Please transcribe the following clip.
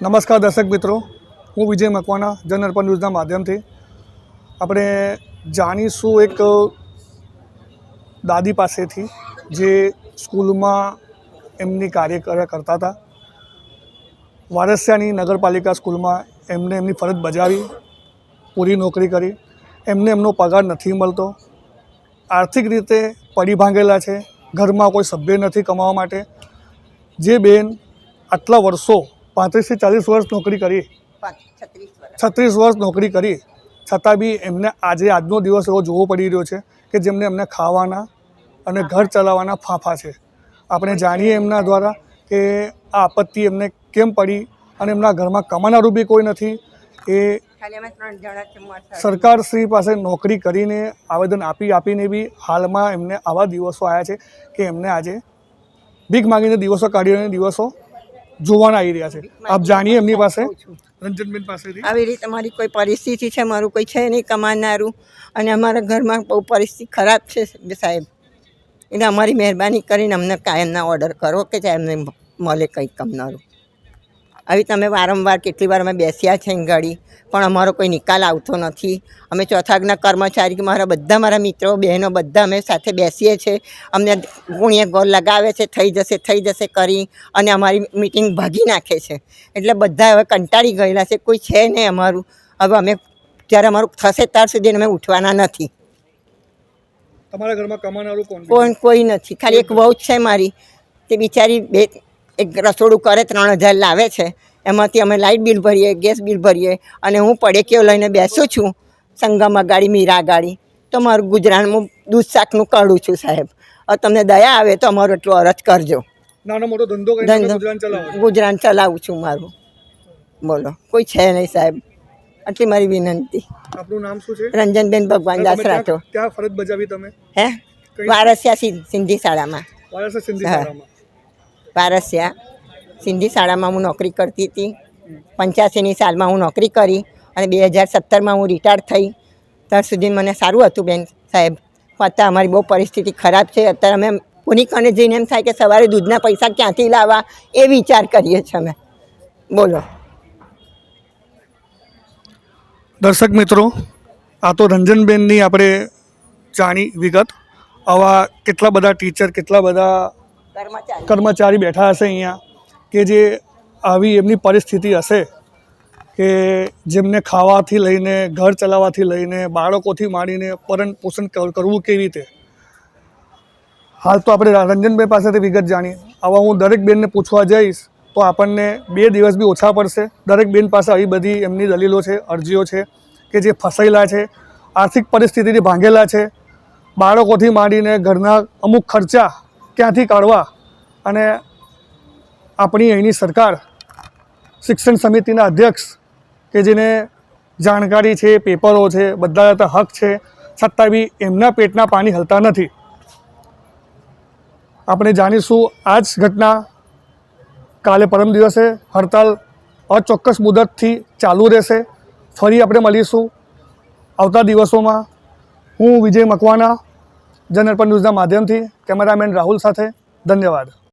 નમસ્કાર દર્શક મિત્રો, હું વિજય મકવાના જનઅર્પણ ન્યૂઝના માધ્યમથી આપણે જાણીશું એક દાદી પાસેથી જે સ્કૂલમાં એમની કાર્ય કરતા હતા। વારસિયાની નગરપાલિકા સ્કૂલમાં એમને એમની ફરજ બજાવી, પૂરી નોકરી કરી, એમને એમનો પગાર નથી મળતો, આર્થિક રીતે પડી ભાંગેલા છે, ઘરમાં કોઈ સભ્ય નથી કમાવા માટે। જે બેન આટલા વર્ષો 35 થી 40 વર્ષ નોકરી કરી, 36 વર્ષ નોકરી કરી છતાં બી એમને આજનો દિવસ એવો જોવો પડી રહ્યો છે કે જેમને એમને ખાવાના અને ઘર ચલાવવાના ફાંફા છે। આપણે જાણીએ એમના દ્વારા કે આ આપત્તિ એમને કેમ પડી અને એમના ઘરમાં કમાનારું બી કોઈ નથી। એ સરકાર શ્રી પાસે નોકરી કરીને આવેદન આપીને બી હાલમાં એમને આવા દિવસો આવ્યા છે કે એમને આજે ભીખ માંગીને દિવસો કાઢીને દિવસો જોવાના આવી રહ્યા છે। આપ જાણીએ એમની પાસે, રંજનબેન પાસેથી। આવી રીતે મારી કોઈ પરિસ્થિતિ છે, મારું કોઈ છે નહીં કમાનારું, અને અમારા ઘરમાં બહુ પરિસ્થિતિ ખરાબ છે સાહેબ। એટલે અમારી મહેરબાની કરીને અમને કાયમના ઓર્ડર કરો કે એમને મળે કંઈક કમનારું। આવી તમે વારંવાર કેટલી વાર અમે બેસ્યા છે ગાડી, પણ અમારો કોઈ નિકાલ આવતો નથી। અમે ચોથાગના કર્મચારી, મારા મિત્રો બહેનો બધા અમે સાથે બેસીએ છીએ। અમને ગુણીએ ગોળ લગાવે છે, થઈ જશે કરી, અને અમારી મિટિંગ ભાગી નાખે છે। એટલે બધા હવે કંટાળી ગયેલા છે, કોઈ છે નહીં અમારું। હવે અમે જ્યારે અમારું થશે ત્યાર સુધી અમે ઉઠવાના નથી। તમારા ઘરમાં કમાનારું કોણ? કોઈ નથી, ખાલી એક વહુ જ છે મારી, તે બિચારી એક રસોડું કરે, 3000 લાવે છે, એમાંથી અમે લાઇટ બિલ ભરીએ, ગેસ બિલ ભરીએ, અને હું પડેકીઓ લઈને બેસું છું સંગમ ગાડી, મીરા ગાડી, તો મારું ગુજરાન હું દૂધ શાકનું કાઢું છું સાહેબ। હવે તમને દયા આવે તો અમારો એટલો અરજ કરજો। નાનો મોટો ધંધો ગુજરાન ચલાવું છું મારું, બોલો કોઈ છે નહીં સાહેબ, આટલી મારી વિનંતી। આપનું નામ શું છે? રંજનબેન ભગવાનદાસ રાઠોડ। ક્યાં ફરજ બજાવી તમે? હે, વારસિયા સિંધી શાળામાં। વારસિયા સિંધી શાળામાં હું નોકરી કરતી હતી। 85ની સાલમાં હું નોકરી કરી અને 2017માં હું રિટાયર થઈ। ત્યાર સુધી મને સારું હતું બેન સાહેબ, અત્યારે અમારી બહુ પરિસ્થિતિ ખરાબ છે। અત્યારે અમે કોની જઈને એમ થાય કે સવારે દૂધના પૈસા ક્યાંથી લાવવા એ વિચાર કરીએ છીએ અમે, બોલો। દર્શક મિત્રો, આ તો રંજનબેનની આપણે જાણી વિગત। આવા કેટલા બધા ટીચર, કેટલા બધા કર્મચારી બેઠા હશે અહીંયા કે જે આવી એમની પરિસ્થિતિ હશે કે જેમને ખાવાથી લઈને, ઘર ચલાવવાથી લઈને, બાળકોથી માંડીને ભરણ પોષણ કરવું કેવી રીતે। હાલ તો આપણે રંજનબેન પાસેથી વિગત જાણીએ। આવા હું દરેક બેનને પૂછવા જઈશ તો આપણને 2 દિવસ બી ઓછા પડશે। દરેક બેન પાસે આવી બધી એમની દલીલો છે, અરજીઓ છે કે જે ફસાયેલા છે, આર્થિક પરિસ્થિતિથી ભાંગેલા છે, બાળકોથી માંડીને ઘરના અમુક ખર્ચા ક્યાંથી કાઢવા, અને આપણી અહીંની સરકાર, શિક્ષણ સમિતિના અધ્યક્ષ કે જેને જાણકારી છે, પેપરો છે, બધા હક છે, છતાં બી એમના પેટના પાણી હલતા નથી। આપણે જાણીશું આ જ ઘટના કાલે પરમ દિવસે હડતાલ અચોક્કસ મુદતથી ચાલુ રહેશે। ફરી આપણે મળીશું આવતા દિવસોમાં। હું વિજય મકવાના, જનઅર્પણ ન્યૂઝના માધ્યમથી, કેમેરામેન રાહુલ સાથે, ધન્યવાદ।